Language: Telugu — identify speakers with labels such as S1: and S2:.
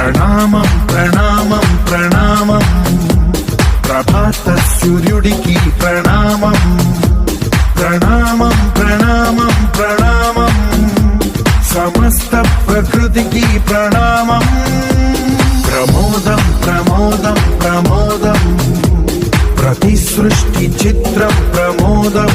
S1: ప్రణామం ప్రణామం ప్రణామం ప్రభాత సూర్యుడికి ప్రణామం ప్రణామం ప్రణామం ప్రణామం సమస్త ప్రకృతికి ప్రణామం ప్రమోదం ప్రమోదం ప్రమోదం ప్రతి సృష్టి చిత్రం ప్రమోదం